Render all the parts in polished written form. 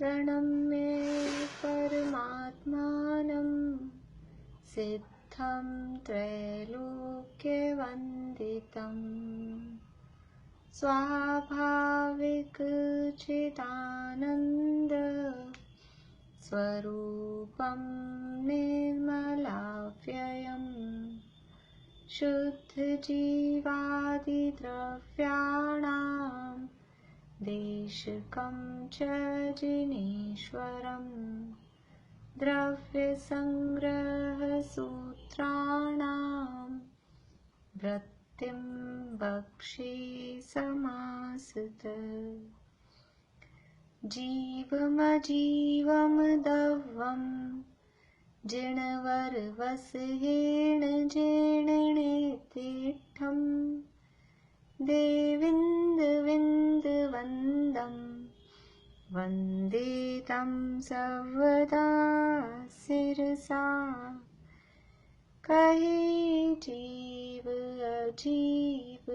प्रणम्य परमात्मानं सिद्धं त्रैलोक्यवन्दितं स्वाभाविक चिदानन्द स्वरूपं निर्मलाव्ययम् शुद्धजीवादिद्रव्याणां देशकं च जिनेश्वरम् द्रव्यसंग्रहसूत्राणां वृत्तिं वक्षे समासतः जीवमजीवमदव्वं जिणवरवसहेण जेणनेतिष्ठं देविन्दविन्दवन्दं वन्दे तं सर्वदा शिरसा कहे जीव अजीव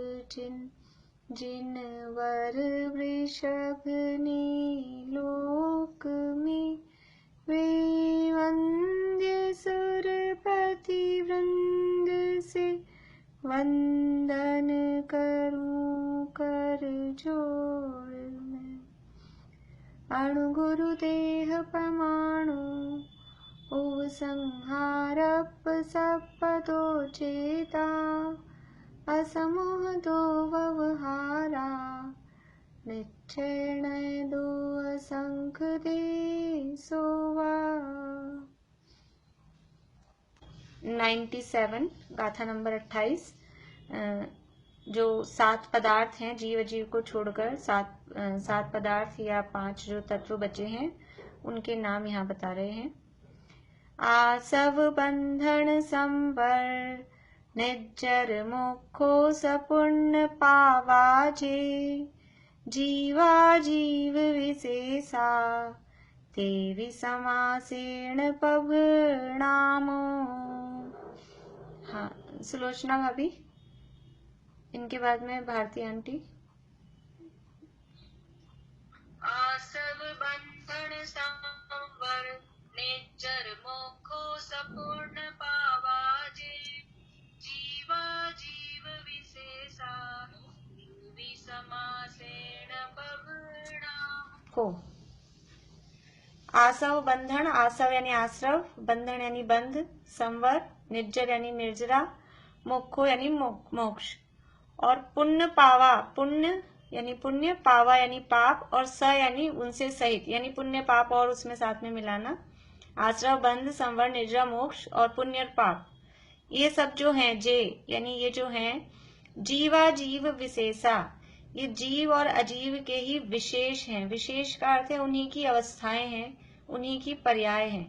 जिनवर वृषभ ने लोक में वे वंद्य सुरपति वृंद से वंदन करूं कर जोड़ में अणुगुरुदेह परमाणु उपसंहारप सपदो चेता असमोह दो व्यवहारा निश्चय दो असंख दे सोवा। 97 गाथा नंबर 28। जो 7 पदार्थ हैं जीव अजीव को छोड़कर 7 पदार्थ या 5 जो तत्व बचे हैं उनके नाम यहाँ बता रहे हैं। आसव बंधन संवर निज्जर मोक्षो सपूर्ण पावाजे जीवा जीव विशेषा देवी समासेन पभनामो। हाँ सुलोचना भाभी, इनके बाद में भारती आंटी। आसव बंधन संवर निज्जर मोक्षो सपूर्ण पावाजे जीवा जीव विशेषा देवी समासेन पभनामो। हो आसव बंधन, आसव यानी आश्रव, बंधन यानी बंध, संवर निर्जर यानी निर्जरा, मोक्षो यानी मोक्ष, और पुण्य पावा पुण्य यानी पुण्य, पावा यानी पाप, और स यानी उनसे सहित यानी पुण्य पाप और उसमें साथ में मिलाना। आश्रव बंध संवर निर्जरा मोक्ष और पुण्य और पाप, ये सब जो हैं जे यानी ये जो हैं जीवा जीव विशेषा, ये जीव और अजीव के ही विशेष हैं। विशेष का अर्थ है उन्हीं की अवस्थाएं हैं, उन्हीं की पर्याय हैं।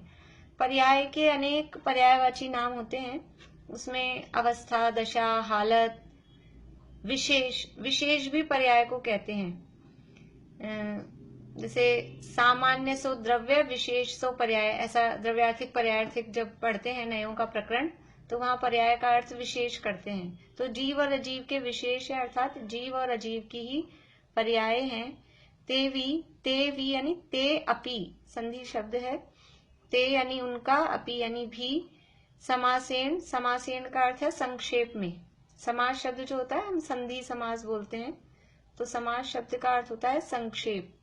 पर्याय के अनेक पर्यायवाची नाम होते हैं, उसमें अवस्था, दशा, हालत, विशेष, विशेष भी पर्याय को कहते हैं। जैसे सामान्य सो द्रव्य, विशेष सो पर्याय, ऐसा द्रव्यार्थिक पर्यायार्थिक जब पढ़ते हैं नयों का प्रकरण तो वहां पर्याय का अर्थ विशेष करते हैं। तो जीव और अजीव के विशेष है, अर्थात जीव और अजीव की ही पर्याय हैं। ते यानी ते अपि संधि शब्द है, ते यानी उनका, अपि यानी भी, समासेन, समासेन का अर्थ है संक्षेप में। समास शब्द जो होता है हम संधि समास बोलते हैं, तो समास शब्द का अर्थ होता है संक्षेप,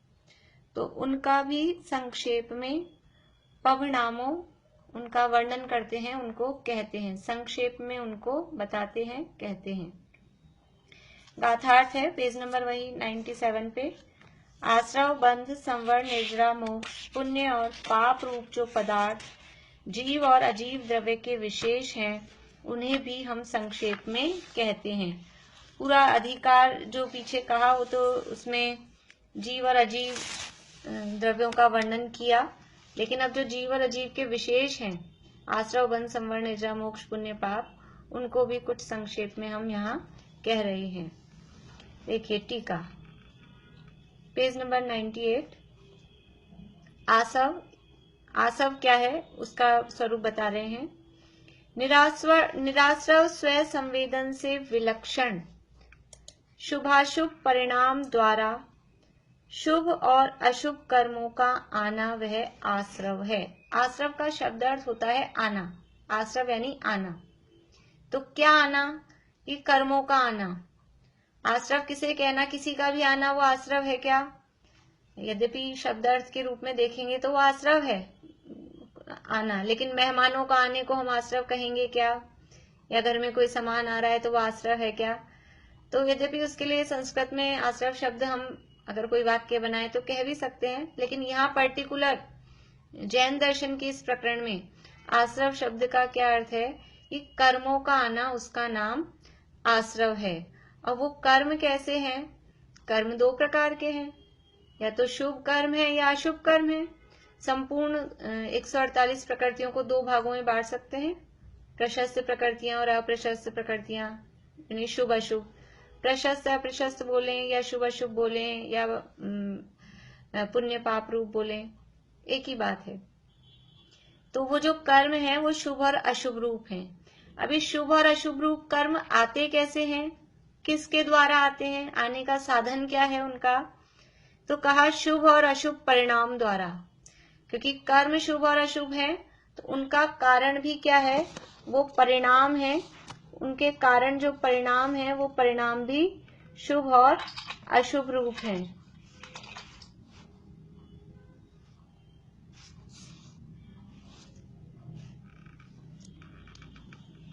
तो उनका भी संक्षेप में पभनामो, उनका वर्णन करते हैं, उनको कहते हैं, संक्षेप में उनको बताते हैं, कहते हैं। गाथार्थ है पेज नंबर वही 97 पे। आश्रव बंध संवर निर्जरा मोक्ष पुण्य और पाप रूप जो पदार्थ जीव और अजीव द्रव्य के विशेष हैं उन्हें भी हम संक्षेप में कहते हैं। पूरा अधिकार जो पीछे कहा वो तो उसमें जीव और अजीव द्रव्यों का वर्णन किया, लेकिन अब जो जीव और अजीव के विशेष हैं आश्रव बंध संवर निर्जरा मोक्ष पुण्य पाप, उनको भी कुछ संक्षेप में हम यहाँ कह रहे हैं। देखिए टीका पेज नंबर 98। आसव क्या है उसका स्वरूप बता रहे हैं। निराश्रव स्वयं संवेदन से विलक्षण शुभाशुभ परिणाम द्वारा शुभ और अशुभ कर्मों का आना वह आश्रव है। आश्रव का शब्द अर्थ होता है आना, आश्रव यानी आना। तो क्या आना? ये कर्मों का आना। आश्रव किसे कहना? किसी का भी आना वो आश्रव है क्या? यद्यपि शब्द अर्थ के रूप में देखेंगे तो वो आश्रव है आना, लेकिन मेहमानों का आने को हम आश्रव कहेंगे क्या? या घर में कोई सामान आ रहा है तो वो आश्रव है क्या? तो यद्यपि उसके लिए संस्कृत में आश्रव शब्द हम अगर कोई वाक्य बनाए तो कह भी सकते हैं, लेकिन यहाँ पर्टिकुलर जैन दर्शन के इस प्रकरण में आश्रव शब्द का क्या अर्थ है कि कर्मों का आना उसका नाम आश्रव है। और वो कर्म कैसे हैं? कर्म दो प्रकार के हैं, या तो शुभ कर्म है या अशुभ कर्म है। संपूर्ण 148 प्रकृतियों को दो भागों में बांट सकते हैं, प्रशस्त प्रकृतियां और अप्रशस्त प्रकृतियां, यानी शुभ अशुभ। प्रशस्त अप्रशस्त बोले या शुभ अशुभ बोले या पुण्य पाप रूप बोले, एक ही बात है। तो वो जो कर्म है वो शुभ और अशुभ रूप हैं। अभी शुभ और अशुभ रूप कर्म आते कैसे हैं, किसके द्वारा आते हैं, आने का साधन क्या है उनका? तो कहा शुभ और अशुभ परिणाम द्वारा। क्योंकि कर्म शुभ और अशुभ है तो उनका कारण भी क्या है? वो परिणाम है। उनके कारण जो परिणाम है वो परिणाम भी शुभ और अशुभ रूप है।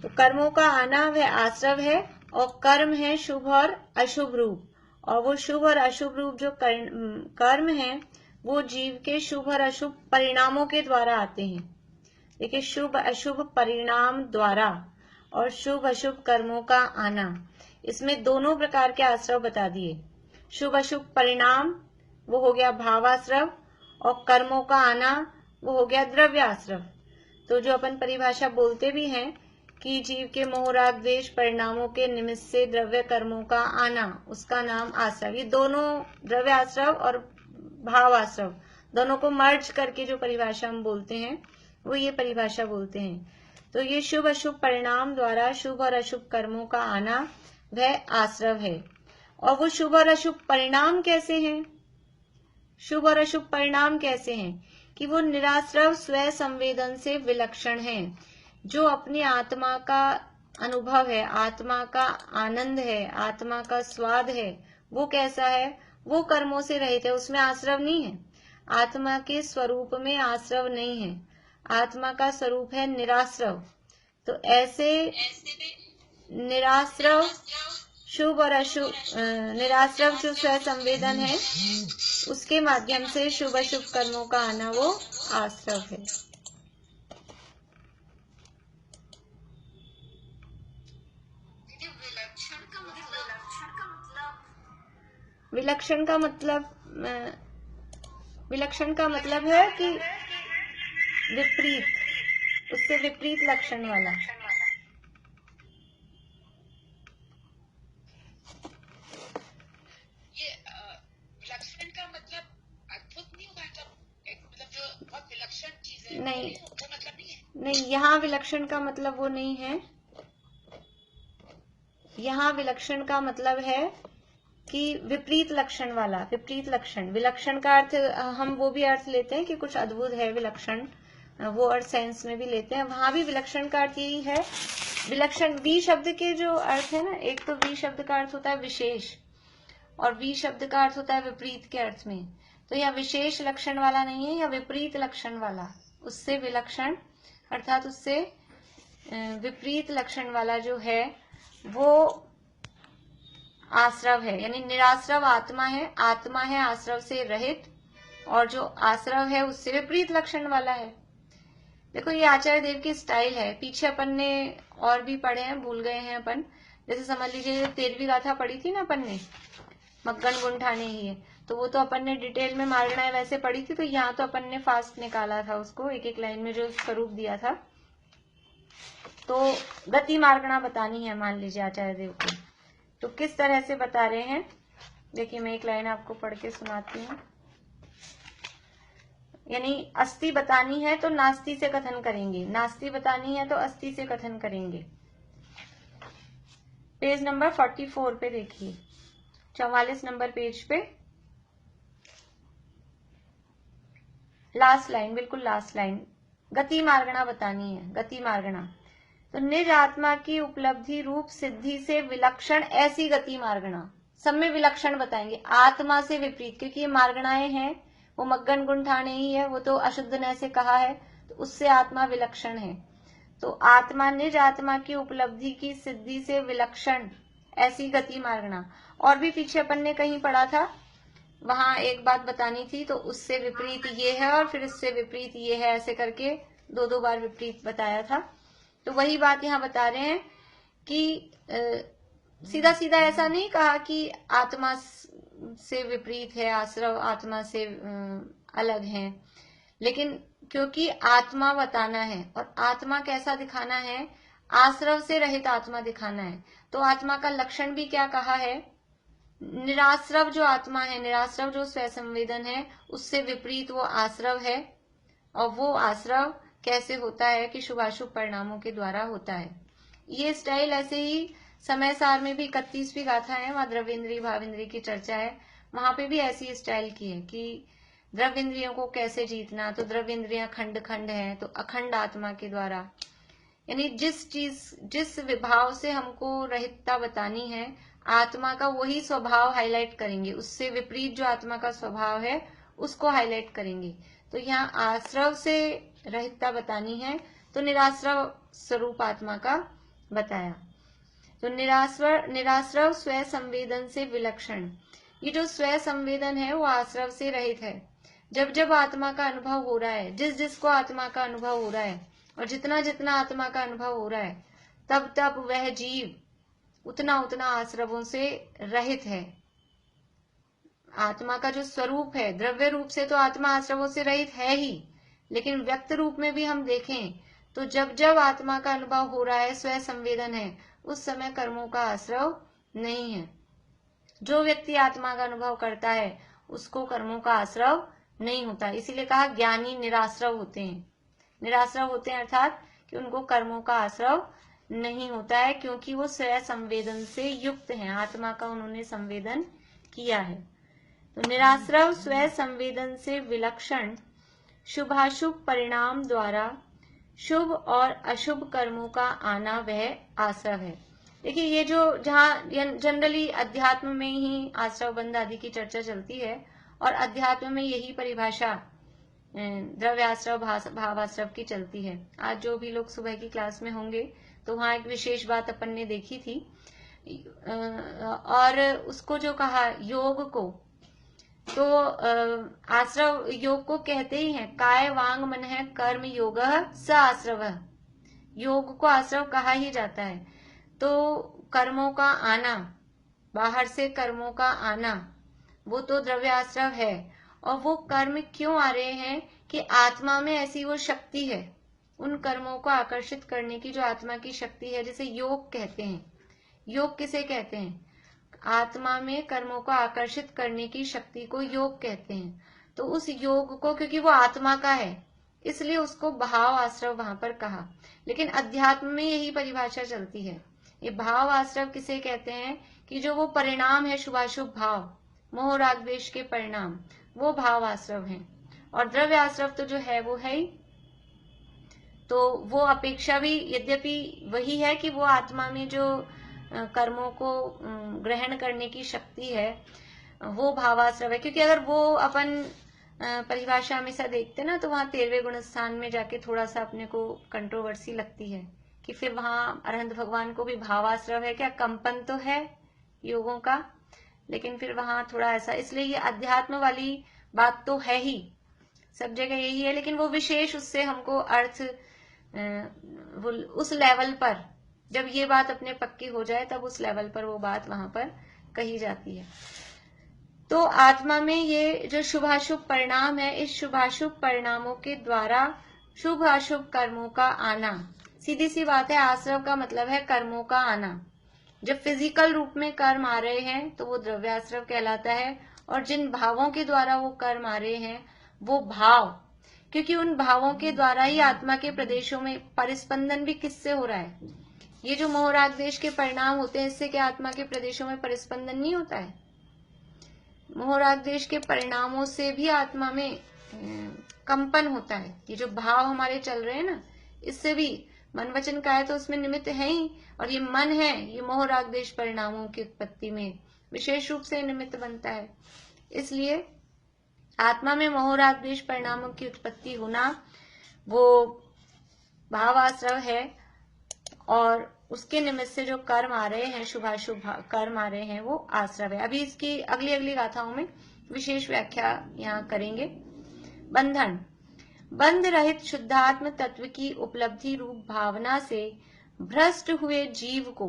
तो कर्मों का आना वह आश्रव है और कर्म है शुभ और अशुभ रूप। और वो शुभ और अशुभ रूप जो कर्म है वो जीव के शुभ और अशुभ परिणामों के द्वारा आते हैं। देखिए, शुभ अशुभ परिणाम द्वारा और शुभ अशुभ कर्मों का आना, इसमें दोनों प्रकार के आश्रव बता दिए। शुभ अशुभ परिणाम वो हो गया भावाश्रव और कर्मों का आना वो हो गया द्रव्याश्रव। तो जो अपन परिभाषा बोलते भी हैं कि जीव के मोह राग द्वेष परिणामों के निमित्त से द्रव्य कर्मों का आना उसका नाम आश्रव। ये दोनों द्रव्य आश्रव और भाव आश्रव दोनों को मर्ज करके जो परिभाषा हम बोलते हैं वो ये परिभाषा बोलते हैं। तो ये शुभ अशुभ परिणाम द्वारा शुभ और अशुभ कर्मों का आना वह आश्रव है। और वो शुभ और अशुभ परिणाम कैसे हैं? शुभ और अशुभ परिणाम कैसे हैं कि वो निराश्रव स्व संवेदन से विलक्षण हैं। जो अपनी आत्मा का अनुभव है, आत्मा का आनंद है, आत्मा का स्वाद है, वो कैसा है? वो कर्मों से रहित है, उसमें आश्रव नहीं है। आत्मा के स्वरूप में आश्रव नहीं है, आत्मा का स्वरूप है निराश्रव। तो ऐसे निराश्रव शुभ और अशुभ निराश्रव जो स्व संवेदन है उसके माध्यम से शुभ अशुभ कर्मों का आना वो आश्रव है। विलक्षण का मतलब है कि विपरीत, उससे विपरीत लक्षण वाला। ये विलक्षण का मतलब अद्भुत नहीं होगा, मतलब जो बहुत विलक्षण चीज है नहीं, वो मतलब नहीं है। नहीं, यहाँ विलक्षण का मतलब वो नहीं है। यहाँ विलक्षण का मतलब है कि विपरीत लक्षण वाला, विपरीत लक्षण। विलक्षण का अर्थ हम वो भी अर्थ लेते हैं कि कुछ अद्भुत है विलक्षण, वो अर्थ सेंस में भी लेते हैं। वहां भी विलक्षण का अर्थ यही है। विलक्षण वी शब्द के जो अर्थ है ना, एक तो वी शब्द का अर्थ होता है विशेष और वी शब्द का अर्थ होता है विपरीत के अर्थ में। तो यह विशेष लक्षण वाला नहीं है, या विपरीत लक्षण वाला, उससे विलक्षण अर्थात उससे विपरीत लक्षण वाला जो है वो आश्रव है। यानी निराश्रव आत्मा है, आत्मा है आश्रव से रहित, और जो आश्रव है उससे विपरीत लक्षण वाला है। देखो, ये आचार्य देव की स्टाइल है। पीछे अपन ने और भी पढ़े हैं, भूल गए हैं अपन। जैसे समझ लीजिए 13वीं गाथा पढ़ी थी ना अपन ने, मग्गन गुंठाने ही है, तो वो तो अपन ने डिटेल में मारना है वैसे पढ़ी थी। तो यहाँ तो अपन ने फास्ट निकाला था उसको, एक एक लाइन में जो स्वरूप दिया था। तो गति मार्गना बतानी है मान लीजिए आचार्य देव को, तो किस तरह से बता रहे हैं देखिए, मैं एक लाइन आपको पढ़ के सुनाती हूँ। यानी अस्ति बतानी है तो नास्ति से कथन करेंगे, नास्ति बतानी है तो अस्ति से कथन करेंगे। पेज नंबर 44 पे देखिए, 44 नंबर पेज पे लास्ट लाइन, बिल्कुल लास्ट लाइन, गति मार्गणा बतानी है, गति मार्गणा। तो निज आत्मा की उपलब्धि रूप सिद्धि से विलक्षण ऐसी गति मार्गणा, सब में विलक्षण बताएंगे, आत्मा से विपरीत, क्योंकि ये मार्गणाएं हैं, वो मग्गन गुंठाने ही है, वो तो अशुद्ध ने से कहा है, तो उससे आत्मा विलक्षण है। तो आत्मा निज आत्मा की उपलब्धि की सिद्धि से विलक्षण ऐसी गति मार्गणा। और भी पीछे अपन ने कहीं पढ़ा था, वहां एक बात बतानी थी, तो उससे विपरीत ये है और फिर उससे विपरीत ये है, ऐसे करके दो बार विपरीत बताया था। तो वही बात यहाँ बता रहे हैं कि सीधा सीधा ऐसा नहीं कहा कि आत्मा से विपरीत है, आश्रव आत्मा से अलग है, लेकिन क्योंकि आत्मा बताना है और आत्मा कैसा दिखाना है, आश्रव से रहित आत्मा दिखाना है। तो आत्मा का लक्षण भी क्या कहा है, निराश्रव जो आत्मा है, निराश्रव जो स्वयं संवेदन है, उससे विपरीत वो आश्रव है। और वो आश्रव कैसे होता है कि शुभाशुभ परिणामों के द्वारा होता है। ये स्टाइल ऐसे ही समय सार में भी 31वीं गाथा है, वहां द्रव्येंद्रिय भावेंद्रिय की चर्चा है, वहां पे भी ऐसी स्टाइल की है कि द्रव्येंद्रियों को कैसे जीतना। तो द्रव्येंद्रियां खंड खंड है, तो अखंड आत्मा के द्वारा, यानी जिस विभाव से हमको रहितता बतानी है, आत्मा का वही स्वभाव हाईलाइट करेंगे, उससे विपरीत जो आत्मा का स्वभाव है उसको हाईलाइट करेंगे। तो यहाँ आश्रव से रहितता बतानी है, तो निराश्रव स्वरूप आत्मा का बताया। तो निराश्रव स्वयं संवेदन से विलक्षण, ये जो स्वयं संवेदन है वो आश्रव से रहित है। जब जब आत्मा का अनुभव हो रहा है, जिस जिसको आत्मा का अनुभव हो रहा है और जितना जितना आत्मा का अनुभव हो रहा है, तब तब वह जीव उतना उतना आश्रवों से रहित है। आत्मा का जो स्वरूप है, द्रव्य रूप से तो आत्मा आश्रवों से रहित है ही, लेकिन व्यक्त रूप में भी हम देखें तो जब जब आत्मा का अनुभव हो रहा है, स्वयं संवेदन है, उस समय कर्मों का आश्रव नहीं है। जो व्यक्ति आत्मा का अनुभव करता है उसको कर्मों का आश्रव नहीं होता। इसीलिए कहा ज्ञानी निराश्रव होते हैं। निराश्रव होते हैं अर्थात कि उनको कर्मों का आश्रव नहीं होता है, क्योंकि वो स्वयं संवेदन से युक्त हैं, आत्मा का उन्होंने संवेदन किया है। तो निराश्रव स्वयं संवेदन से विलक्षण शुभाशुभ परिणाम द्वारा शुभ और अशुभ कर्मों का आना वह आश्रव है। देखिए, ये जो जहाँ जनरली अध्यात्म में ही आश्रव बंध आदि की चर्चा चलती है, और अध्यात्म में यही परिभाषा द्रव्याश्रव भावाश्रव की चलती है। आज जो भी लोग सुबह की क्लास में होंगे तो वहां एक विशेष बात अपन ने देखी थी, और उसको जो कहा योग को, तो आश्रव योग को कहते ही हैं, काय वांग मन है कर्म योग स आश्रव, योग को आश्रव कहा ही जाता है। तो कर्मों का आना, बाहर से कर्मों का आना, वो तो द्रव्य आश्रव है। और वो कर्म क्यों आ रहे हैं कि आत्मा में ऐसी वो शक्ति है, उन कर्मों को आकर्षित करने की जो आत्मा की शक्ति है, जिसे योग कहते हैं। योग किसे कहते हैं? आत्मा में कर्मों को आकर्षित करने की शक्ति को योग कहते हैं। तो उस योग को, क्योंकि वो आत्मा का है, इसलिए उसको भाव आश्रव वहां पर कहा। लेकिन अध्यात्म में यही परिभाषा चलती है। ये भाव आश्रव किसे कहते हैं कि जो वो परिणाम है शुभाशुभ भाव, मोह राग द्वेष के परिणाम, वो भाव आश्रव हैं। और द्रव्य आश्रव तो जो है वो है ही, तो वो अपेक्षा भी यद्यपि वही है कि वो आत्मा में जो कर्मों को ग्रहण करने की शक्ति है वो भावाश्रव है। क्योंकि अगर वो अपन परिभाषा हमेशा देखते ना, तो वहां 13वें गुण स्थान में जाके थोड़ा सा अपने को कंट्रोवर्सी लगती है कि फिर वहां अरहंत भगवान को भी भावाश्रव है क्या? कंपन तो है योगों का, लेकिन फिर वहां थोड़ा ऐसा, इसलिए ये अध्यात्म वाली बात तो है ही, सब जगह यही है, लेकिन वो विशेष उससे हमको अर्थ वो उस लेवल पर, जब ये बात अपने पक्की हो जाए तब उस लेवल पर वो बात वहां पर कही जाती है। तो आत्मा में ये जो शुभाशुभ परिणाम है, इस शुभाशुभ परिणामों के द्वारा शुभ अशुभ कर्मों का आना, सीधी सी बात है, आश्रव का मतलब है कर्मों का आना। जब फिजिकल रूप में कर्म आ रहे हैं तो वो द्रव्याश्रव कहलाता है, और जिन भावों के द्वारा वो कर्म आ रहे हैं वो भाव, क्योंकि उन भावों के द्वारा ही आत्मा के प्रदेशों में परिस्पंदन भी किससे हो रहा है? ये जो मोह राग द्वेष के परिणाम होते हैं, इससे क्या आत्मा के प्रदेशों में परिस्पंदन नहीं होता है? मोह राग द्वेष के परिणामों से भी आत्मा में कंपन होता है, ये जो भाव हमारे चल रहे हैं ना, इससे भी मन वचन काया तो उसमें निमित्त है ही, और ये मन है, ये मोह राग द्वेष परिणामों की उत्पत्ति में विशेष रूप से निमित्त बनता है। इसलिए आत्मा में मोह राग द्वेष परिणामों की उत्पत्ति होना वो भावाश्रव है, और उसके निमित्त से जो कर्म आ रहे हैं, शुभाशुभ कर्म आ रहे हैं, वो आश्रव है। अभी इसकी अगली गाथाओं में विशेष व्याख्या यहाँ करेंगे। बंधन, बंध रहित शुद्धात्म तत्व की उपलब्धि रूप भावना से भ्रष्ट हुए जीव को,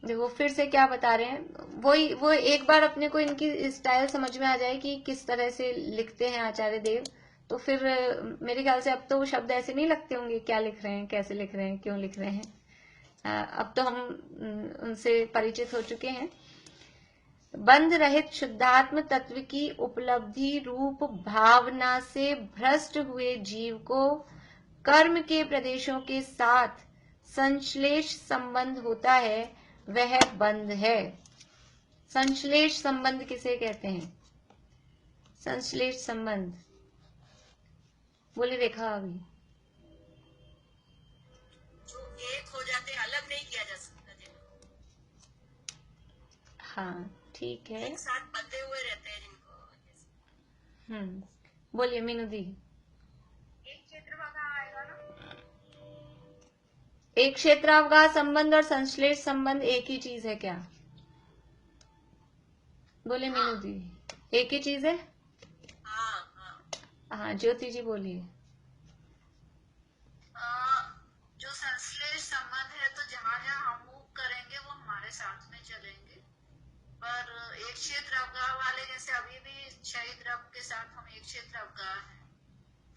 देखो फिर से क्या बता रहे हैं, वो एक बार अपने को इनकी स्टाइल समझ में आ जाए कि किस तरह से लिखते हैं आचार्य देव, तो फिर मेरे ख्याल से अब तो वो शब्द ऐसे नहीं लगते होंगे, क्या लिख रहे हैं, कैसे लिख रहे हैं, क्यों लिख रहे हैं। अब तो हम उनसे परिचित हो चुके हैं। बंध रहित शुद्धात्म तत्व की उपलब्धि रूप भावना से भ्रष्ट हुए जीव को कर्म के प्रदेशों के साथ संश्लेष संबंध होता है, वह बंध है। संश्लेष संबंध किसे कहते हैं? संश्लेष संबंध बोले रेखा। अभी जो एक हो जाते, अलग नहीं किया जा सकता जिनको। हाँ ठीक है, एक साथ बंधे हुए रहते हैं जिनको। बोलिए मीनू दी। एक क्षेत्र का आएगा ना, एक क्षेत्रावगाह संबंध और संश्लेष संबंध एक ही चीज है क्या? बोले मीनू दी, एक ही चीज है? हाँ ज्योति जी बोलिए। जो संश्लेष संबंध है, तो जहाँ जहाँ हम मूव करेंगे वो हमारे साथ में चलेंगे, पर एक क्षेत्र अवगाह वाले, जैसे अभी भी शहीद रब के साथ हम एक क्षेत्र अवगाह है,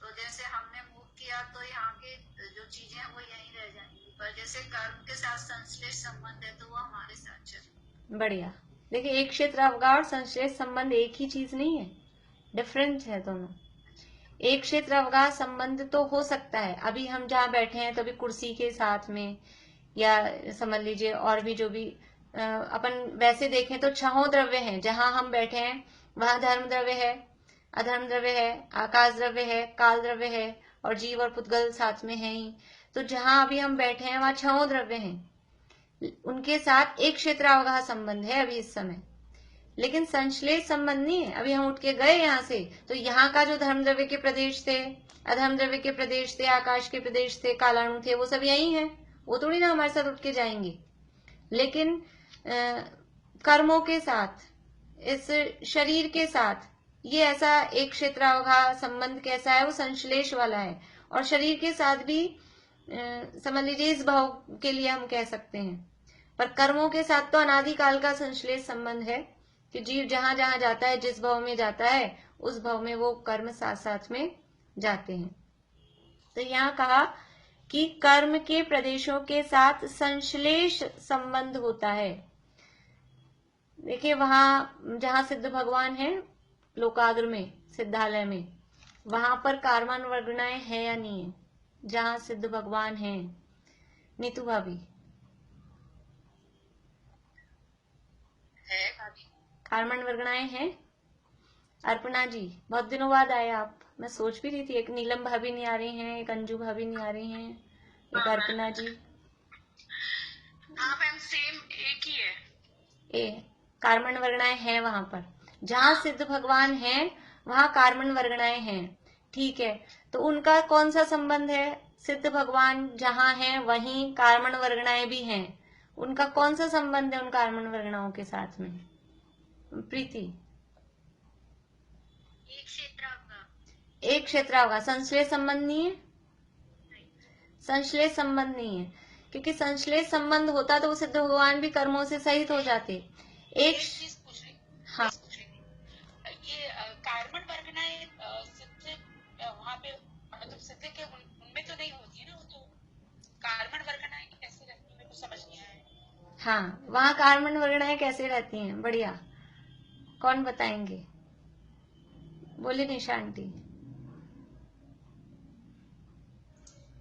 तो जैसे हमने मूव किया तो यहाँ की जो चीजें हैं वो यहीं रह जाएंगी, पर जैसे कर्म के साथ संश्लेष संबंध है तो वो हमारे साथ चलेंगे। बढ़िया। देखिए एक क्षेत्र अवगाह और संश्लेष संबंध एक ही चीज नहीं है, डिफरेंट है दोनों। एक क्षेत्र अवगाह संबंध तो हो सकता है, अभी हम जहाँ बैठे हैं तो अभी कुर्सी के साथ में, या समझ लीजिए और भी जो भी अपन वैसे देखें तो छहों द्रव्य हैं, जहां हम बैठे हैं वहां धर्म द्रव्य है, अधर्म द्रव्य है, आकाश द्रव्य है, काल द्रव्य है, और जीव और पुद्गल साथ में है ही। तो जहां अभी हम बैठे हैं वहां छहों द्रव्य हैं, उनके साथ एक क्षेत्र अवगाह संबंध है अभी इस समय, लेकिन संश्लेष संबंध नहीं है। अभी हम उठ के गए यहाँ से, तो यहाँ का जो धर्म द्रव्य के प्रदेश थे, अधर्म द्रव्य के प्रदेश थे, आकाश के प्रदेश थे, कालाणु थे, वो सब यही है, वो थोड़ी ना हमारे साथ उठ के जाएंगे। लेकिन कर्मों के साथ, इस शरीर के साथ, ये ऐसा एक क्षेत्रावगाह संबंध कैसा है, वो संश्लेष वाला है। और शरीर के साथ भी समझ लीजिए इस भाव के लिए हम कह सकते हैं, पर कर्मों के साथ तो अनादिकाल का संश्लेष संबंध है कि जीव जहां जहां जाता है, जिस भाव में जाता है, उस भाव में वो कर्म साथ साथ में जाते हैं। तो यहाँ कहा कि कर्म के प्रदेशों के साथ संश्लेष संबंध होता है। देखिए वहां जहां सिद्ध भगवान है, लोकाग्र में, सिद्धालय में, वहां पर कारमान वर्गणाएं है या नहीं है? जहां सिद्ध भगवान है, नीतू भाभी, है कारमान वर्गणाएं हैं? अर्पणा जी बहुत दिनों बाद आए आप, मैं सोच भी रही थी, एक नीलम भाभी नहीं आ रही हैं, एक अंजू भाभी नहीं आ रही हैं, एक अर्पणा जी। हाँ मैम, सेम एक ही है। कारमण वर्गणाएं हैं वहां पर, जहां सिद्ध भगवान हैं वहां कारमण वर्गणाएं हैं, ठीक है। तो उनका कौन सा संबंध है? सिद्ध भगवान जहां हैं वहीं कारमण वर्गणाएं भी हैं, उनका कौन सा संबंध है उन कारमण वर्गणाओं के साथ में? प्रीति, एक क्षेत्रावगाह, संश्लेष संबंध नहीं है, संश्लेष संबंध नहीं है, क्योंकि संश्लेष संबंध होता तो वो सिद्ध भगवान भी कर्मों से सहित हो जाते। एक चीज पूछ रही, हाँ, ये कार्बन वर्गनाएं सिद्ध वहाँ पे, मतलब सिद्ध के उनमें तो नहीं होती है ना, वो तो कार्बन वर्गनाएं कैसे रहती है, मेरे को समझ नहीं आया। हाँ, वहाँ कार्बन वर्गनाएं कैसे रहती हैं? बढ़िया, कौन बताएंगे? बोले निशा आंटी।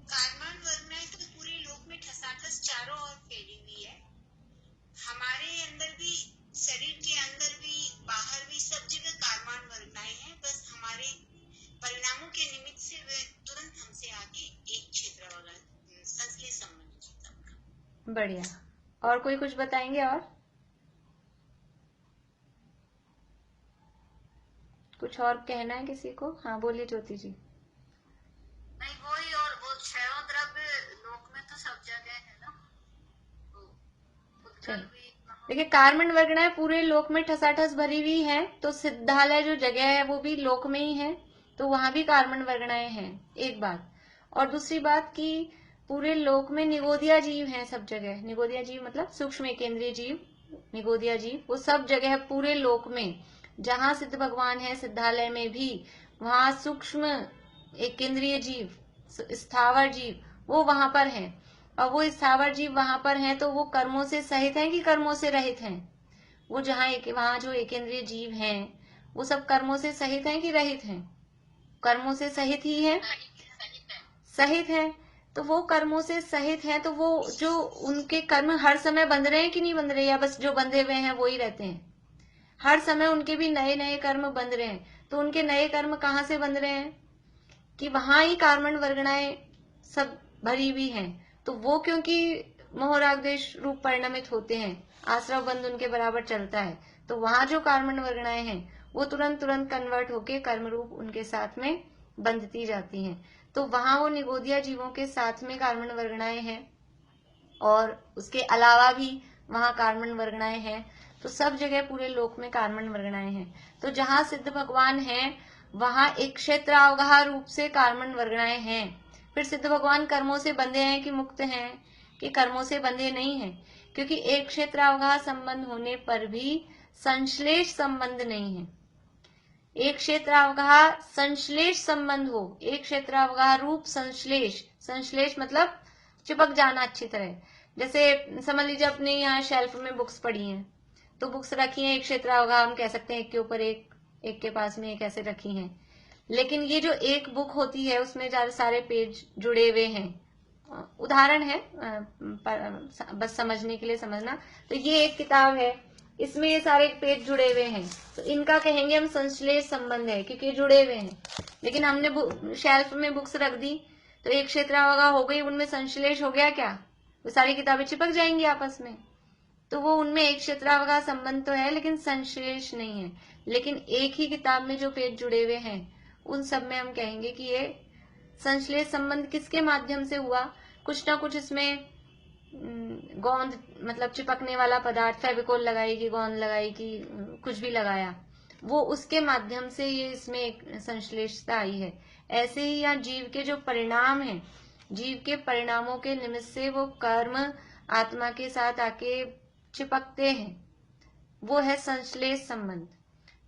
कार्बन वर्गनाएं तो पूरे लोक में ठसाठस चारों ओर फैली हुई है, हमारे अंदर भी, शरीर के अंदर भी, बाहर भी, सब जगह कार्बन वर्गनाएं हैं, बस हमारे बढ़िया। और कोई कुछ बताएंगे? और कुछ और कहना है किसी को? हाँ बोलिए ज्योति जी। नहीं वही, और वो छह द्रव्य लोक में तो सब जगह है ना, तो उत्कल चलिए भी वहाँ देखिए, कार्बन वर्गणाएं पूरे लोक में ठसाठस भरी हुई है, तो सिद्धालय जो जगह है वो भी लोक में ही है, तो वहां भी कार्बन वर्गणाएं हैं, एक बात। और दूसरी बात कि पूरे लोक में निगोदिया जीव हैं सब जगह। निगोदिया जीव मतलब सूक्ष्म केंद्रीय जीव, निगोदिया जीव वो सब जगह है पूरे लोक में। जहां सिद्ध भगवान है सिद्धालय में भी, वहां सूक्ष्म एक केंद्रीय जीव, स्थावर जीव वो वहां पर है। और वो स्थावर जीव वहां पर हैं तो वो कर्मों से सहित हैं कि कर्मों से रहित हैं? वो वहां जो एकेंद्रीय जीव हैं वो सब कर्मों से सहित हैं कि रहित हैं? कर्मों से सहित ही है, सहित है। तो वो कर्मों से सहित है, तो वो जो उनके कर्म हर समय बंध रहे हैं कि नहीं बंध रहे, या बस जो बंधे हुए हैं वो ही रहते हैं? हर समय उनके भी नए नए कर्म बंध रहे हैं। तो उनके नए कर्म कहाँ से बंध रहे हैं? कि वहां ही कार्बन वर्गणाएं सब भरी हुई हैं। तो वो क्योंकि मोहरागदेश रूप परिणमित होते हैं, आश्रव बंध उनके बराबर चलता है, तो वहां जो कार्बन वर्गणाएं हैं वो तुरंत तुरंत कन्वर्ट होके कर्म रूप उनके साथ में बंधती जाती हैं। तो वहां वो निगोदिया जीवों के साथ में कार्बन वर्गणाएं हैं, और उसके अलावा भी वहां कार्बन वर्गणाएं हैं। तो सब जगह पूरे लोक में कार्बन वर्गणाएं हैं। तो जहां सिद्ध भगवान हैं वहां एक क्षेत्र अवगाह रूप से कार्बन वर्गणाएं हैं। फिर सिद्ध भगवान कर्मों से बंधे हैं कि मुक्त हैं? कि कर्मों से बंधे नहीं हैं, क्योंकि एक क्षेत्र अवगाह संबंध होने पर भी संश्लेष संबंध नहीं है। एक क्षेत्र अवगाह संश्लेष संबंध हो, एक क्षेत्र अवगाह रूप संश्लेष, संश्लेष मतलब चिपक जाना अच्छी तरह। जैसे समझ लीजिए अपने यहाँ शेल्फ में बुक्स पड़ी हैं, तो बुक्स रखी हैं एक क्षेत्र अवगाह, हम कह सकते हैं एक के ऊपर एक, एक के पास में एक ऐसे रखी हैं। लेकिन ये जो एक बुक होती है उसमें ज्यादा सारे पेज जुड़े हुए हैं, उदाहरण है बस समझने के लिए समझना। तो ये एक किताब है, इसमें ये सारे पेज जुड़े हुए हैं, तो इनका कहेंगे हम संश्लेष संबंध है, क्योंकि जुड़े हुए हैं। लेकिन हमने शेल्फ में बुक्स रख दी तो एक क्षेत्र अवगाह हो गई, उनमें संश्लेष हो गया क्या? वो सारी किताबें चिपक जाएंगी आपस में। तो वो उनमें एक क्षेत्रावगाह संबंध तो है लेकिन संश्लेष नहीं है। लेकिन एक ही किताब में जो पेज जुड़े हुए हैं उन सब में हम कहेंगे कि ये संश्लेष संबंध किसके माध्यम से हुआ? कुछ ना कुछ इसमें गोंद मतलब चिपकने वाला पदार्थ, फेविकोल लगाई कि गोंद लगाई कि कुछ भी लगाया, वो उसके माध्यम से ये इसमें एक संश्लेषता आई है। ऐसे ही यहाँ जीव के जो परिणाम हैं, जीव के परिणामों के निमित्त से वो कर्म आत्मा के साथ आके चिपकते हैं, वो है संश्लेष संबंध।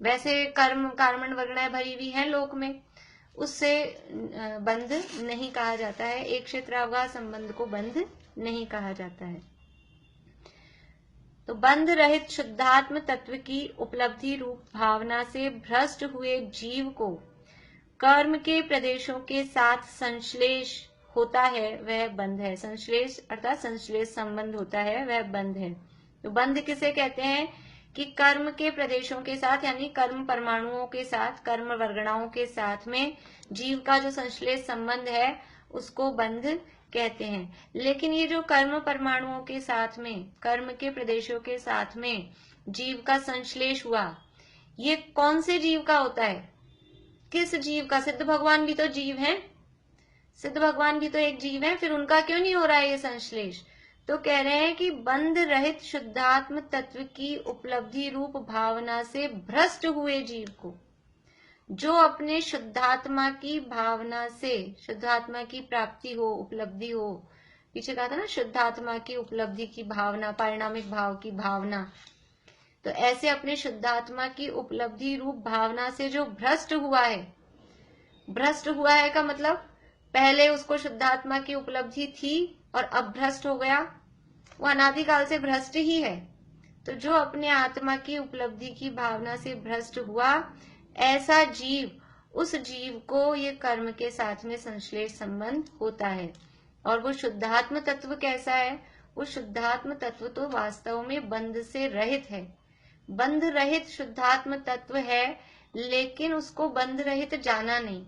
वैसे कर्म कार्बन वर्गणाएं भरी हुई है लोक में, उससे बंध नहीं कहा जाता है, एक क्षेत्रावगाह संबंध को बंध नहीं कहा जाता है। तो बंध रहित शुद्धात्म तत्व की उपलब्धि रूप भावना से भ्रष्ट हुए जीव को कर्म के प्रदेशों के साथ संश्लेष होता है, वह बंध है। संश्लेष अर्थात संश्लेष संबंध होता है, वह बंध है। तो बंध किसे कहते हैं? कि कर्म के प्रदेशों के साथ यानी कर्म परमाणुओं के साथ, कर्म वर्गणाओं के साथ में जीव का जो संश्लेष संबंध है उसको बंध कहते हैं। लेकिन ये जो कर्म परमाणुओं के साथ में, कर्म के प्रदेशों के साथ में जीव का संश्लेष हुआ, ये कौन से जीव का होता है? किस जीव का? सिद्ध भगवान भी तो जीव हैं, सिद्ध भगवान भी तो एक जीव है, फिर उनका क्यों नहीं हो रहा है ये संश्लेष? तो कह रहे हैं कि बंध रहित शुद्धात्म तत्व की उपलब्धि रूप भावना से भ्रष्ट हुए जीव को, जो अपने शुद्धात्मा की भावना से, शुद्धात्मा की प्राप्ति हो, उपलब्धि हो, पीछे कहा था ना शुद्धात्मा की उपलब्धि की भावना, पारिणामिक भाव की भावना, तो ऐसे अपने शुद्धात्मा की उपलब्धि रूप भावना से जो भ्रष्ट हुआ है, भ्रष्ट हुआ है का मतलब पहले उसको शुद्धात्मा की उपलब्धि थी और अब भ्रष्ट हो गया, वो अनादिकाल से भ्रष्ट ही है। तो जो अपने आत्मा की उपलब्धि की भावना से भ्रष्ट हुआ, ऐसा जीव, उस जीव को ये कर्म के साथ में संश्लेष संबंध होता है। और वो शुद्धात्म तत्व कैसा है? वो शुद्धात्म तत्व तो वास्तव में बंध से रहित है, बंध रहित शुद्धात्म तत्व है, लेकिन उसको बंध रहित जाना नहीं,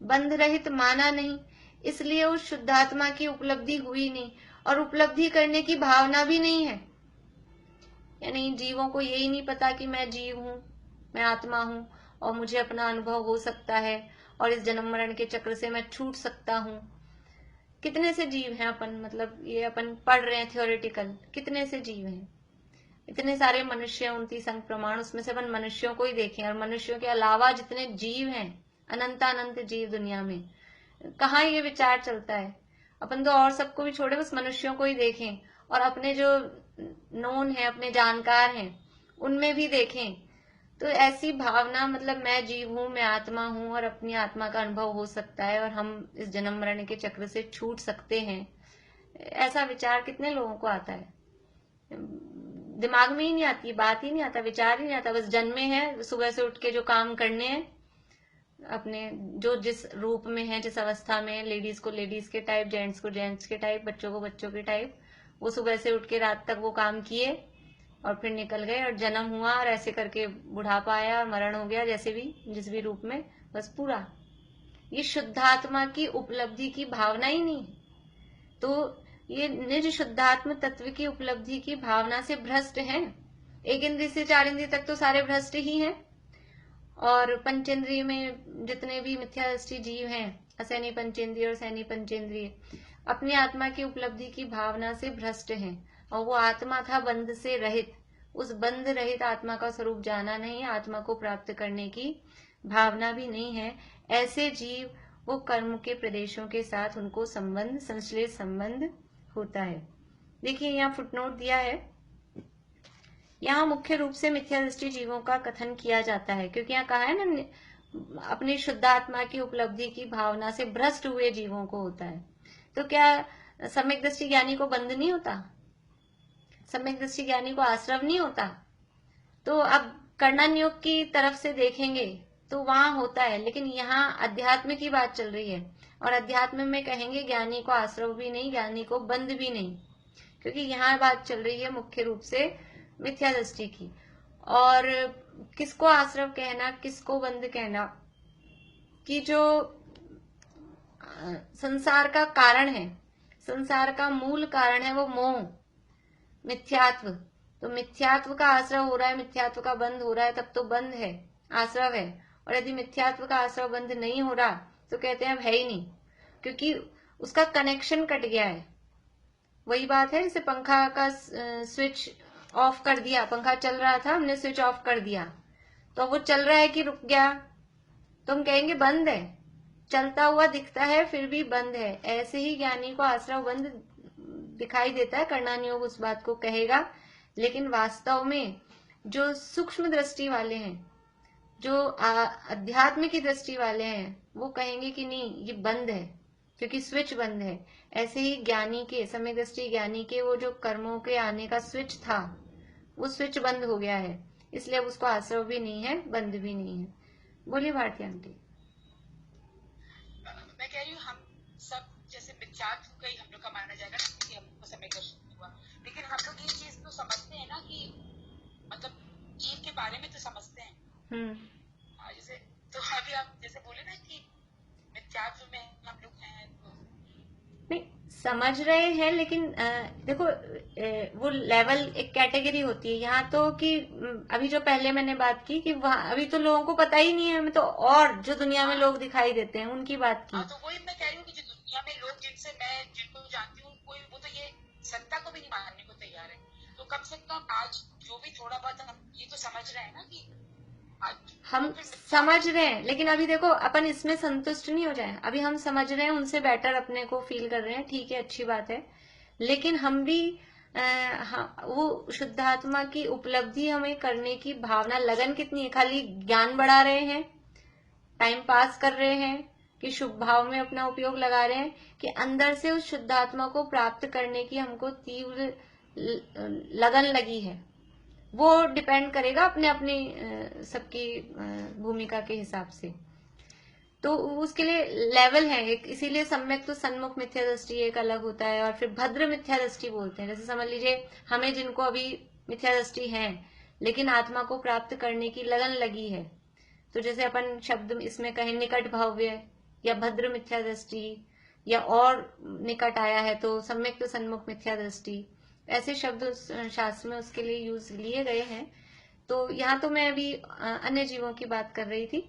बंध रहित माना नहीं, इसलिए उस शुद्धात्मा की उपलब्धि हुई नहीं। और उपलब्धि करने की भावना भी नहीं है। यानी जीवों को यही नहीं पता कि मैं जीव हूं, मैं आत्मा हूं और मुझे अपना अनुभव हो सकता है और इस जन्म मरण के चक्र से मैं छूट सकता हूं। कितने से जीव हैं अपन, मतलब ये अपन पढ़ रहे हैं थियोरेटिकल, कितने से जीव हैं, इतने सारे मनुष्य 29 अंक प्रमाण, उसमें से अपन मनुष्यों को ही देखें और मनुष्यों के अलावा जितने जीव हैं, अनंत जीव दुनिया में, कहाँ ये विचार चलता है। अपन तो और सबको भी छोड़े, बस मनुष्यों को ही देखें और अपने जो नोन है, अपने जानकार हैं, उनमें भी देखें तो ऐसी भावना, मतलब मैं जीव हूं, मैं आत्मा हूं और अपनी आत्मा का अनुभव हो सकता है और हम इस जन्म मरण के चक्र से छूट सकते हैं, ऐसा विचार कितने लोगों को आता है। दिमाग में ही नहीं आती, बात ही नहीं आता, विचार ही नहीं आता। बस जन्मे हैं, सुबह से उठ के जो काम करने हैं अपने, जो जिस रूप में है, जिस अवस्था में, लेडीज को लेडीज के टाइप, जेंट्स को जेंट्स के टाइप, बच्चों को बच्चों के टाइप, वो सुबह से उठ के रात तक वो काम किए और फिर निकल गए और जन्म हुआ और ऐसे करके बुढ़ापा आया और मरण हो गया, जैसे भी जिस भी रूप में, बस पूरा। ये शुद्धात्मा की उपलब्धि की भावना ही नहीं। तो ये निज शुद्धात्म तत्व की उपलब्धि की भावना से भ्रष्ट हैं। एक इंद्रिय से 4 इंद्रिय तक तो सारे भ्रष्ट ही हैं और पंचेंद्रिय में जितने भी मिथ्या दृष्टि जीव हैं, असैनी पंचेंद्रिय और सैनी पंचेंद्रिय, अपनी आत्मा की उपलब्धि की भावना से भ्रष्ट हैं और वो आत्मा था बंध से रहित, उस बंध रहित आत्मा का स्वरूप जाना नहीं, आत्मा को प्राप्त करने की भावना भी नहीं है। ऐसे जीव, वो कर्म के प्रदेशों के साथ उनको संबंध, संश्लेष संबंध होता है। देखिए यहाँ फुटनोट दिया है, यहाँ मुख्य रूप से मिथ्या दृष्टि जीवों का कथन किया जाता है, क्योंकि यहाँ कहा है ना, अपनी शुद्ध आत्मा की उपलब्धि की भावना से भ्रष्ट हुए जीवों को होता है। तो क्या सम्यक दृष्टि ज्ञानी को बंध नहीं होता? सम्यक दृष्टि ज्ञानी को आश्रव नहीं होता? तो अब कर्णन योग की तरफ से देखेंगे तो वहां होता है, लेकिन यहाँ अध्यात्म की बात चल रही है और अध्यात्म में कहेंगे ज्ञानी को आश्रव भी नहीं, ज्ञानी को बंध भी नहीं, क्योंकि यहाँ बात चल रही है मुख्य रूप से मिथ्या दृष्टि की। और किसको आश्रव कहना, किसको बंध कहना, कि जो संसार का कारण है, संसार का मूल कारण है वो मोह, मिथ्यात्व। तो मिथ्यात्व का आश्रव हो रहा है, मिथ्यात्व का बंध हो रहा है, तब तो बंध है, आश्रव है। और यदि मिथ्यात्व का आश्रव बंध नहीं हो रहा तो कहते हैं अब है ही नहीं, क्योंकि उसका कनेक्शन कट गया है। वही बात है, जैसे पंखा का स्विच ऑफ कर दिया, पंखा चल रहा था, हमने स्विच ऑफ कर दिया, तो वो चल रहा है कि रुक गया, तो हम कहेंगे बंद है, चलता हुआ दिखता है फिर भी बंद है। ऐसे ही ज्ञानी को आश्रव बंद दिखाई देता है, कर्णन योग उस बात को कहेगा, लेकिन वास्तव में जो सूक्ष्म दृष्टि वाले हैं, जो अध्यात्म की दृष्टि वाले हैं, वो कहेंगे कि नहीं ये बंद है, क्योंकि स्विच बंद है। ऐसे ही ज्ञानी के, सम्यक दृष्टि ज्ञानी के, वो जो कर्मों के आने का स्विच था, वो स्विच बंद हो गया है, इसलिए अब उसको आश्रव भी नहीं है, बंद भी नहीं है। बोलिए भारती आंटी। मैं कह रही हूँ हम सब जैसे मिथ्यात्व का ही हम लोग का माना जाएगा कि हमको समय दर्शन हुआ, लेकिन हम लोग ये चीज तो समझते हैं ना कि मतलब जीव के बारे में तो समझते हैं। जैसे तो अभी आप जैसे बोले ना कि मिथ्यात्व में हम लोग हैं, तो नहीं समझ रहे हैं, लेकिन देखो वो लेवल एक कैटेगरी होती है यहाँ तो, कि अभी जो पहले मैंने बात की कि वहाँ अभी तो लोगों को पता ही नहीं है, हमें तो और जो दुनिया में लोग दिखाई देते हैं उनकी बात की। तो वही मैं कह रही हूँ कि जो दुनिया में लोग जिनसे मैं जिनको जानती हूँ, कोई वो तो ये सत्ता को भी नहीं मानने को तैयार है। तो कम से कम आज जो भी थोड़ा बहुत हम ये तो समझ रहे हैं ना कि हम समझ रहे हैं, लेकिन अभी देखो अपन इसमें संतुष्ट नहीं हो जाए। अभी हम समझ रहे हैं, उनसे बेटर अपने को फील कर रहे हैं, ठीक है, अच्छी बात है, लेकिन हम भी वो शुद्धात्मा की उपलब्धि हमें करने की भावना, लगन कितनी है? खाली ज्ञान बढ़ा रहे हैं, टाइम पास कर रहे हैं, कि शुभ भाव में अपना उपयोग लगा रहे हैं, कि अंदर से उस शुद्धात्मा को प्राप्त करने की हमको तीव्र लगन लगी है। वो डिपेंड करेगा अपने अपने सबकी भूमिका के हिसाब से। तो उसके लिए लेवल है एक, इसीलिए सम्यक तो सन्मुख मिथ्या दृष्टि एक अलग होता है, और फिर भद्र मिथ्या दृष्टि बोलते हैं। जैसे समझ लीजिए हमें जिनको अभी मिथ्या दृष्टि है लेकिन आत्मा को प्राप्त करने की लगन लगी है, तो जैसे अपन शब्द इसमें कहें निकट भव्य या भद्र मिथ्या दृष्टि या और निकट आया है तो सम्यक तो सन्मुख मिथ्या दृष्टि, ऐसे शब्द उस शास्त्र में उसके लिए यूज लिए गए हैं। तो यहाँ तो मैं अभी अन्य जीवों की बात कर रही थी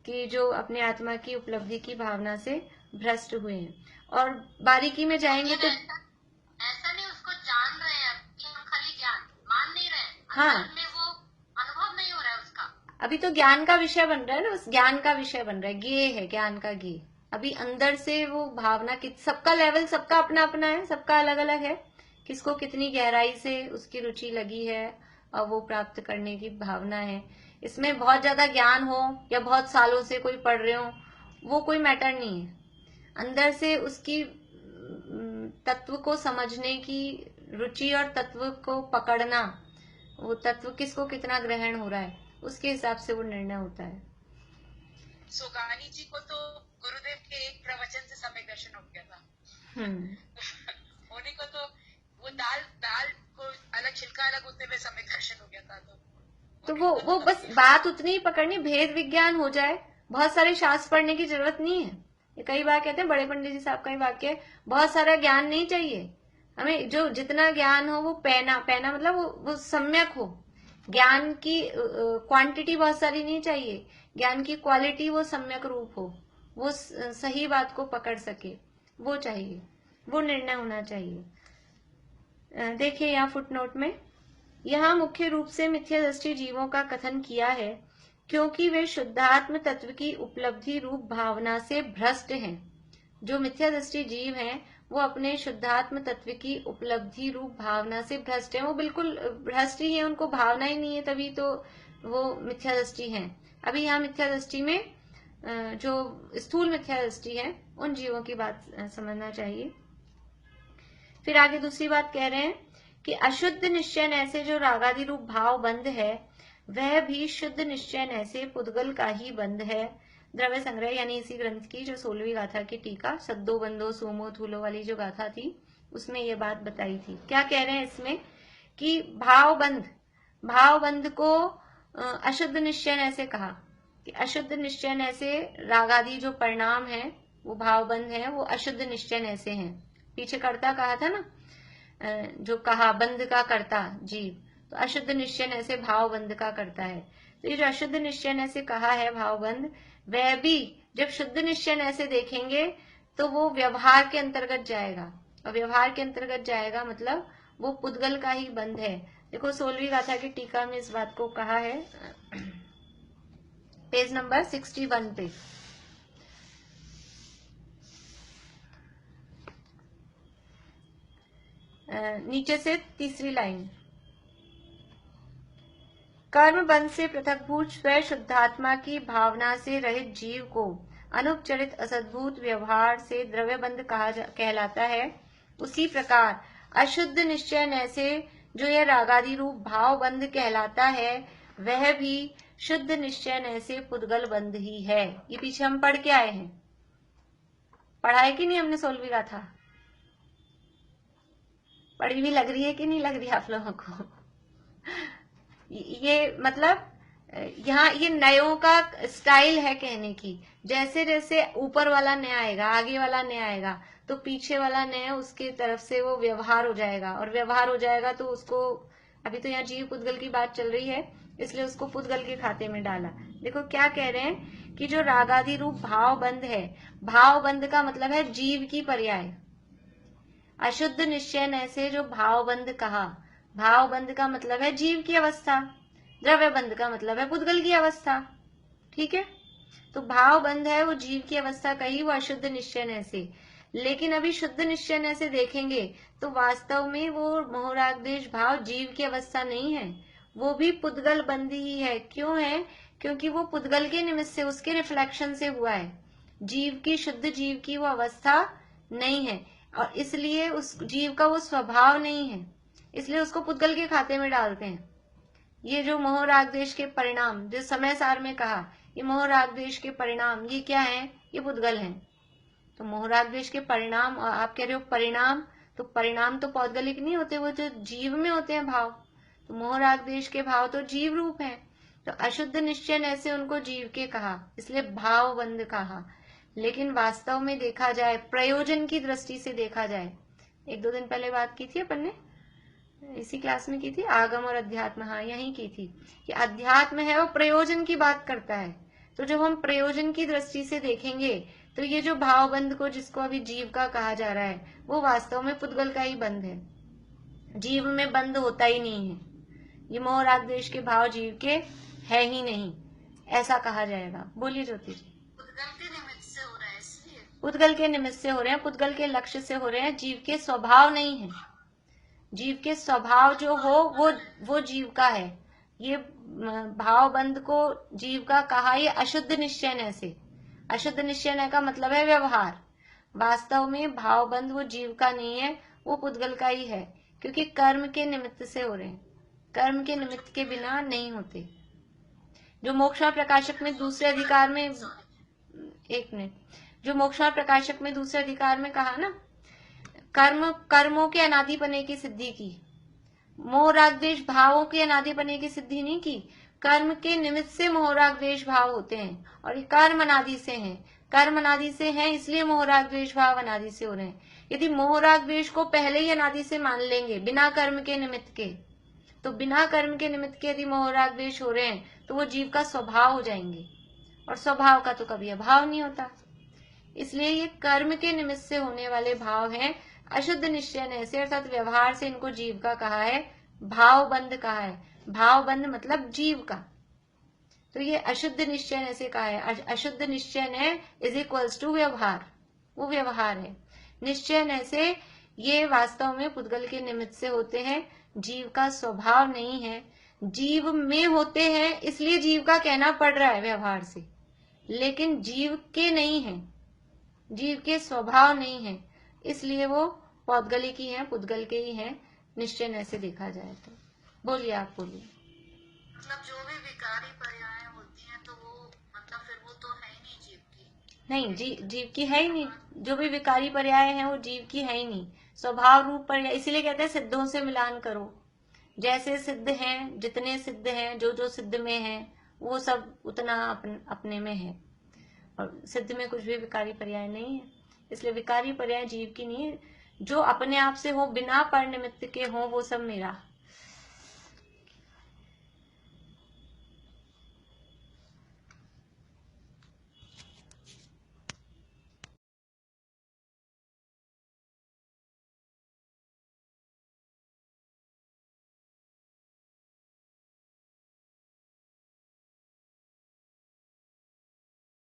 कि जो अपने आत्मा की उपलब्धि की भावना से भ्रष्ट हुए हैं। और बारीकी में जाएंगे तो ऐसा नहीं उसको जान रहे हैं कि हम खाली ज्ञान मान नहीं रहे, हाँ, में वो अनुभव नहीं हो रहा है उसका। अभी तो ज्ञान का विषय बन रहा है ना, उस ज्ञान का विषय बन रहा है, ज्ञेय है, ज्ञान का ज्ञेय। अभी अंदर से वो भावना की, सबका लेवल सबका अपना अपना है, सबका अलग अलग है, किसको कितनी गहराई से उसकी रुचि लगी है और वो प्राप्त करने की भावना है। इसमें बहुत ज्यादा ज्ञान हो या बहुत सालों से कोई पढ़ रहे हो, वो कोई मैटर नहीं है। अंदर से उसकी तत्व को समझने की रुचि और तत्व को पकड़ना, वो तत्व किसको कितना ग्रहण हो रहा है, उसके हिसाब से वो निर्णय होता है। सुगानी जी को तो गुरुदेव के एक प्रवचन से सम्यक दर्शन हो गया था। उन्हीं को तो वो दाल को अलग छिलका अलग होते हुए सम्यक दर्शन हो गया था। तो वो बस बात उतनी ही पकड़नी, भेद विज्ञान हो जाए, बहुत सारे शास्त्र पढ़ने की जरूरत नहीं है। ये कई बार कहते हैं बड़े पंडित जी साहब का ही वाक्य है, बहुत सारा ज्ञान नहीं चाहिए हमें, जो जितना ज्ञान हो वो पैना मतलब वो सम्यक हो। ज्ञान की क्वांटिटी बहुत सारी नहीं चाहिए, ज्ञान की क्वालिटी वो सम्यक रूप हो, वो सही बात को पकड़ सके, वो चाहिए, वो निर्णय होना चाहिए। देखिए यहाँ फुटनोट में, यहाँ मुख्य रूप से मिथ्या दृष्टि जीवों का कथन किया है क्योंकि वे शुद्धात्म तत्व की उपलब्धि रूप भावना से भ्रष्ट हैं। जो मिथ्या दृष्टि जीव हैं वो अपने शुद्धात्म तत्व की उपलब्धि रूप भावना से भ्रष्ट हैं। वो बिल्कुल भ्रष्ट ही है, उनको भावना ही नहीं है, तभी तो वो मिथ्या दृष्टि हैं। अभी यहाँ मिथ्या दृष्टि में जो स्थूल मिथ्या दृष्टि है उन जीवों की बात समझना चाहिए। फिर आगे दूसरी बात कह रहे हैं कि अशुद्ध निश्चय ऐसे जो रागादि रूप भाव बंध है वह भी शुद्ध निश्चय ऐसे पुद्गल का ही बंध है। द्रव्य संग्रह यानी इसी ग्रंथ की जो 16वीं गाथा की टीका सद्दो बंदो सोमो थूलो वाली जो गाथा थी उसमें ये बात बताई थी। क्या कह रहे हैं इसमें कि भाव बंध को अशुद्ध निश्चय ऐसे कहा कि अशुद्ध निश्चय ऐसे रागादि जो परिणाम है वो भाव बंध है, वो अशुद्ध निश्चय ऐसे हैं। पीछे कर्ता कहा था ना, जो कहा बंध का कर्ता जीव, तो अशुद्ध निश्चय ऐसे भाव बंध का करता है। तो ये जो अशुद्ध निश्चय ऐसे कहा है भाव बंध, वह भी जब शुद्ध निश्चय ऐसे देखेंगे तो वो व्यवहार के अंतर्गत जाएगा, और व्यवहार के अंतर्गत जाएगा मतलब वो पुद्गल का ही बंध है। देखो 16वीं गाथा की टीका में इस बात को कहा है, पेज नंबर 61 पे। नीचे से तीसरी लाइन, कर्म बंध से पृथकभूत स्वयं शुद्धात्मा की भावना से रहित जीव को अनुपचरित असद्भूत व्यवहार से द्रव्य बंध कहलाता है। उसी प्रकार अशुद्ध निश्चय ऐसे जो यह रागादि रूप भाव बंध कहलाता है वह भी शुद्ध निश्चय ऐसे पुद्गल बंध ही है। ये पीछे हम पढ़ के आए हैं, पढ़ा है कि नहीं हमने 16वीं गाथा? पढ़ी हुई लग रही है कि नहीं लग रही आप लोगों को? ये मतलब यहाँ ये नयों का स्टाइल है कहने की, जैसे जैसे ऊपर वाला नया आएगा, आगे वाला नया आएगा, तो पीछे वाला नया उसके तरफ से वो व्यवहार हो जाएगा, और व्यवहार हो जाएगा तो उसको, अभी तो यहाँ जीव पुद्गल की बात चल रही है इसलिए उसको पुद्गल के खाते में डाला। देखो क्या कह रहे हैं कि जो रागादि रूप भाव बंध है, भाव बंध का मतलब है जीव की पर्याय। अशुद्ध निश्चय ऐसे जो भाव बंध कहा, भाव बंध का मतलब है जीव की अवस्था, द्रव्य बंध का मतलब है पुद्गल की अवस्था। ठीक है, तो भाव बंध है वो जीव की अवस्था कही, वो अशुद्ध निश्चय ऐसे। लेकिन अभी शुद्ध निश्चय ऐसे देखेंगे तो वास्तव में वो मोहराग देश भाव जीव की अवस्था नहीं है, वो भी पुद्गल बंध ही है। क्यों है? क्योंकि वो पुद्गल के निमित्त से, उसके रिफ्लेक्शन से हुआ है, जीव की, शुद्ध जीव की वो अवस्था नहीं है, और इसलिए उस जीव का वो स्वभाव नहीं है, इसलिए उसको पुद्गल के खाते में डालते हैं। ये जो मोह राग द्वेष के परिणाम, जो समय सार में कहा, ये मोह राग द्वेष के परिणाम ये क्या है? ये पुद्गल हैं। तो मोह राग द्वेष के परिणाम, और आप कह रहे हो परिणाम, तो परिणाम तो पौद्गलिक नहीं होते, वो जो जीव में होते हैं भाव। तो मोह राग द्वेष के भाव तो जीव रूप है, तो अशुद्ध निश्चय ऐसे उनको जीव के कहा, इसलिए भाव बंध कहा। लेकिन वास्तव में देखा जाए, प्रयोजन की दृष्टि से देखा जाए, 1-2 दिन पहले बात की थी अपन ने, इसी क्लास में की थी, आगम और अध्यात्म, हाँ यही की थी, कि अध्यात्म है वो प्रयोजन की बात करता है। तो जब हम प्रयोजन की दृष्टि से देखेंगे तो ये जो भावबंध को, जिसको अभी जीव का कहा जा रहा है, वो वास्तव में पुद्गल का ही बंध है। जीव में बंध होता ही नहीं है। ये मोह राग द्वेष के भाव जीव के है ही नहीं, ऐसा कहा जाएगा। बोलिए ज्योति जी। पुद्गल के निमित्त से हो रहा है, इसलिए पुद्गल के निमित्त से हो रहे हैं, पुद्गल के लक्ष्य से हो रहे हैं, जीव के स्वभाव नहीं है। जीव के स्वभाव जो हो वो जीव का है। ये भावबंध को जीव का कहा, ये अशुद्ध निश्चय से। अशुद्ध निश्चय का मतलब है व्यवहार। वास्तव में भावबंध वो जीव का नहीं है, वो पुद्गल का ही है, क्योंकि कर्म के निमित्त से हो रहे हैं। कर्म के निमित्त के बिना नहीं होते। जो मोक्षा प्रकाशक में दूसरे अधिकार में, 1 मिनट, जो मोक्षा प्रकाशक में दूसरे अधिकार में कहा ना, कर्मों के अनादिपने की सिद्धि की, मोह राग द्वेष भावों के अनादिपने की सिद्धि नहीं की। कर्म के निमित्त से मोह राग द्वेष भाव होते हैं, और ये कर्म अनादि से हैं। कर्म अनादि से हैं, इसलिए मोह राग द्वेष भाव अनादि से हो रहे हैं। यदि मोह राग द्वेष को पहले ही अनादि से मान लेंगे, बिना कर्म के निमित्त के, तो बिना कर्म के निमित्त के यदि मोह राग द्वेष हो रहे हैं तो वो जीव का स्वभाव हो जाएंगे, और स्वभाव का तो कभी अभाव नहीं होता। इसलिए ये कर्म के निमित्त से होने वाले भाव हैं। अशुद्ध निश्चय से, अर्थात व्यवहार से इनको जीव का कहा है, भावबंध कहा है। भावबंध मतलब जीव का। तो ये अशुद्ध निश्चय से कहा है। अशुद्ध निश्चय इज इक्वल्स टू व्यवहार, वो व्यवहार है। निश्चय से ये वास्तव में पुद्गल के निमित्त से होते हैं, जीव का स्वभाव नहीं है। जीव में होते हैं, इसलिए जीव का कहना पड़ रहा है व्यवहार से, लेकिन जीव के नहीं है, जीव के स्वभाव नहीं है, इसलिए वो पौद्गलिक ही है, पुद्गल के ही है, निश्चय से देखा जाए तो। बोलिए, आप बोलिए। मतलब जो भी विकारी पर्याय होती हैं तो वो मतलब फिर वो तो है ही नहीं जीव की। नहीं, जीव की है ही नहीं। जो भी विकारी पर्याय हैं वो जीव की है ही नहीं। स्वभाव रूप पर्याय, इसीलिए कहते हैं सिद्धों से मिलान करो। जैसे सिद्ध हैं, जितने सिद्ध हैं, जो जो सिद्ध में है, वो सब उतना अपने में है, और सिद्ध में कुछ भी विकारी पर्याय नहीं है। इसलिए विकारी पर्याय जीव की नहीं है। जो अपने आप से हो, बिना पर निमित्त के हो, वो सब मेरा।